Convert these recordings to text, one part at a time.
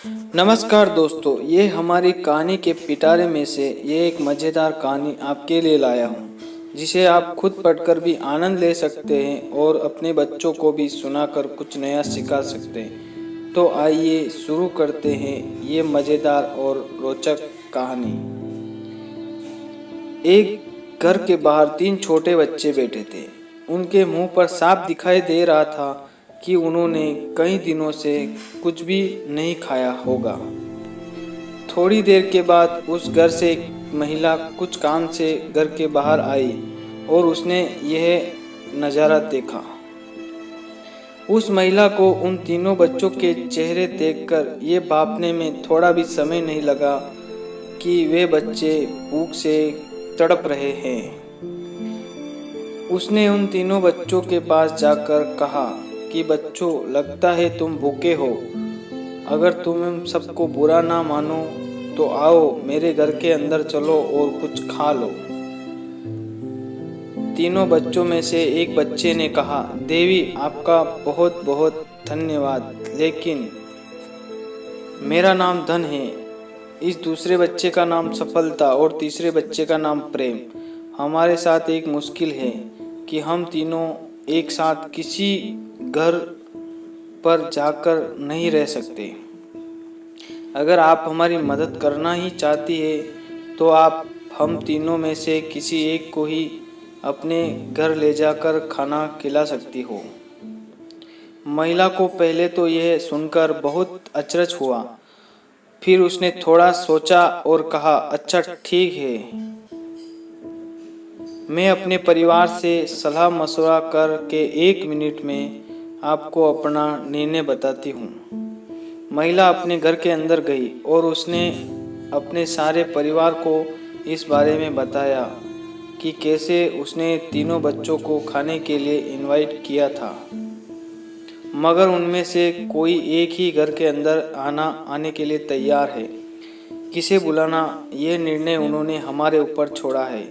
नमस्कार दोस्तों, ये हमारी कहानी के पिटारे में से ये एक मज़ेदार कहानी आपके लिए लाया हूँ, जिसे आप खुद पढ़कर भी आनंद ले सकते हैं और अपने बच्चों को भी सुनाकर कुछ नया सिखा सकते हैं। तो आइए शुरू करते हैं ये मज़ेदार और रोचक कहानी। एक घर के बाहर तीन छोटे बच्चे बैठे थे। उनके मुंह पर साफ दिखाई दे रहा था कि उन्होंने कई दिनों से कुछ भी नहीं खाया होगा। थोड़ी देर के बाद उस घर से एक महिला कुछ काम से घर के बाहर आई और उसने यह नज़ारा देखा। उस महिला को उन तीनों बच्चों के चेहरे देखकर ये भापने में थोड़ा भी समय नहीं लगा कि वे बच्चे भूख से तड़प रहे हैं। उसने उन तीनों बच्चों के पास जाकर कहा कि बच्चों, लगता है तुम भूखे हो। अगर तुम सबको बुरा ना मानो तो आओ मेरे घर के अंदर चलो और कुछ खा लो। तीनों बच्चों में से एक बच्चे ने कहा, देवी आपका बहुत बहुत धन्यवाद, लेकिन मेरा नाम धन है। इस दूसरे बच्चे का नाम सफलता और तीसरे बच्चे का नाम प्रेम। हमारे साथ एक मुश्किल है कि हम तीनों एक साथ किसी घर पर जाकर नहीं रह सकते। अगर आप हमारी मदद करना ही चाहती है तो आप हम तीनों में से किसी एक को ही अपने घर ले जाकर खाना खिला सकती हो। महिला को पहले तो यह सुनकर बहुत अचरज हुआ। फिर उसने थोड़ा सोचा और कहा, अच्छा ठीक है, मैं अपने परिवार से सलाह मशवरा करके 1 मिनट में आपको अपना निर्णय बताती हूँ। महिला अपने घर के अंदर गई और उसने अपने सारे परिवार को इस बारे में बताया कि कैसे उसने तीनों बच्चों को खाने के लिए इनवाइट किया था, मगर उनमें से कोई एक ही घर के अंदर आने के लिए तैयार है। किसे बुलाना, यह निर्णय उन्होंने हमारे ऊपर छोड़ा है,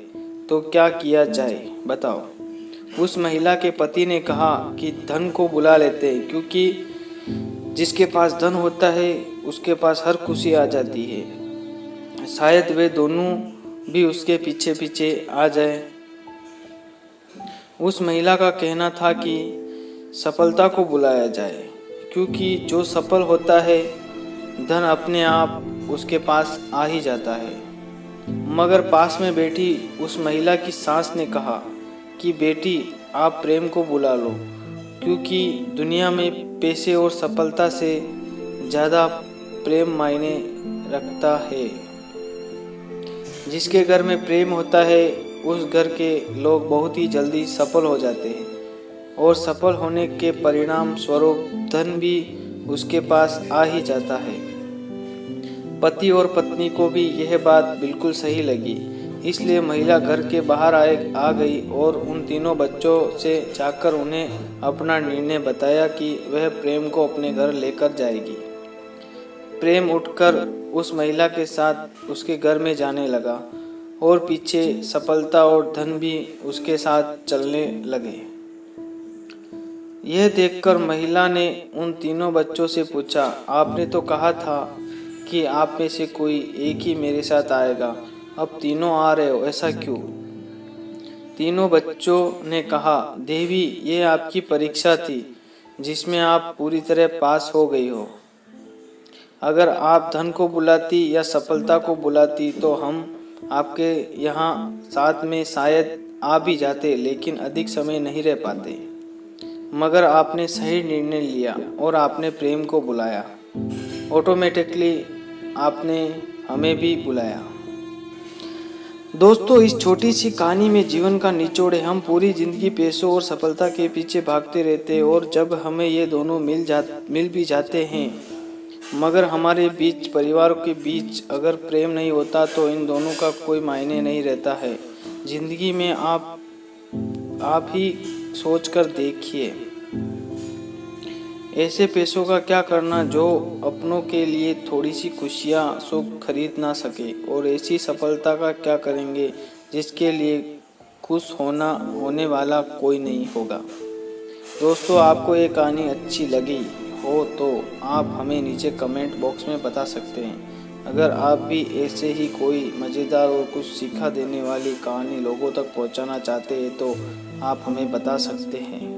तो क्या किया जाए बताओ। उस महिला के पति ने कहा कि धन को बुला लेते हैं, क्योंकि जिसके पास धन होता है उसके पास हर खुशी आ जाती है। शायद वे दोनों भी उसके पीछे पीछे आ जाए। उस महिला का कहना था कि सफलता को बुलाया जाए, क्योंकि जो सफल होता है धन अपने आप उसके पास आ ही जाता है। मगर पास में बैठी उस महिला की सास ने कहा कि बेटी, आप प्रेम को बुला लो, क्योंकि दुनिया में पैसे और सफलता से ज़्यादा प्रेम मायने रखता है। जिसके घर में प्रेम होता है उस घर के लोग बहुत ही जल्दी सफल हो जाते हैं, और सफल होने के परिणाम स्वरूप धन भी उसके पास आ ही जाता है। पति और पत्नी को भी यह बात बिल्कुल सही लगी, इसलिए महिला घर के बाहर आ गई और उन तीनों बच्चों से जाकर उन्हें अपना निर्णय बताया कि वह प्रेम को अपने घर लेकर जाएगी। प्रेम उठकर उस महिला के साथ उसके घर में जाने लगा और पीछे सफलता और धन भी उसके साथ चलने लगे। यह देखकर महिला ने उन तीनों बच्चों से पूछा, आपने तो कहा था कि आप में से कोई एक ही मेरे साथ आएगा, अब तीनों आ रहे हो, ऐसा क्यों? तीनों बच्चों ने कहा, देवी ये आपकी परीक्षा थी जिसमें आप पूरी तरह पास हो गई हो। अगर आप धन को बुलाती या सफलता को बुलाती तो हम आपके यहाँ साथ में शायद आ भी जाते, लेकिन अधिक समय नहीं रह पाते। मगर आपने सही निर्णय लिया और आपने प्रेम को बुलाया। ऑटोमेटिकली आपने हमें भी बुलाया। दोस्तों, इस छोटी सी कहानी में जीवन का निचोड़ है। हम पूरी जिंदगी पैसों और सफलता के पीछे भागते रहते हैं, और जब हमें ये दोनों मिल भी जाते हैं, मगर हमारे बीच, परिवार के बीच अगर प्रेम नहीं होता तो इन दोनों का कोई मायने नहीं रहता है। जिंदगी में आप ही सोच कर देखिए, ऐसे पैसों का क्या करना जो अपनों के लिए थोड़ी सी खुशियाँ, सुख खरीद ना सके, और ऐसी सफलता का क्या करेंगे जिसके लिए खुश होने वाला कोई नहीं होगा। दोस्तों, आपको ये कहानी अच्छी लगी हो तो आप हमें नीचे कमेंट बॉक्स में बता सकते हैं। अगर आप भी ऐसे ही कोई मज़ेदार और कुछ सिखा देने वाली कहानी लोगों तक पहुंचाना चाहते हैं तो आप हमें बता सकते हैं।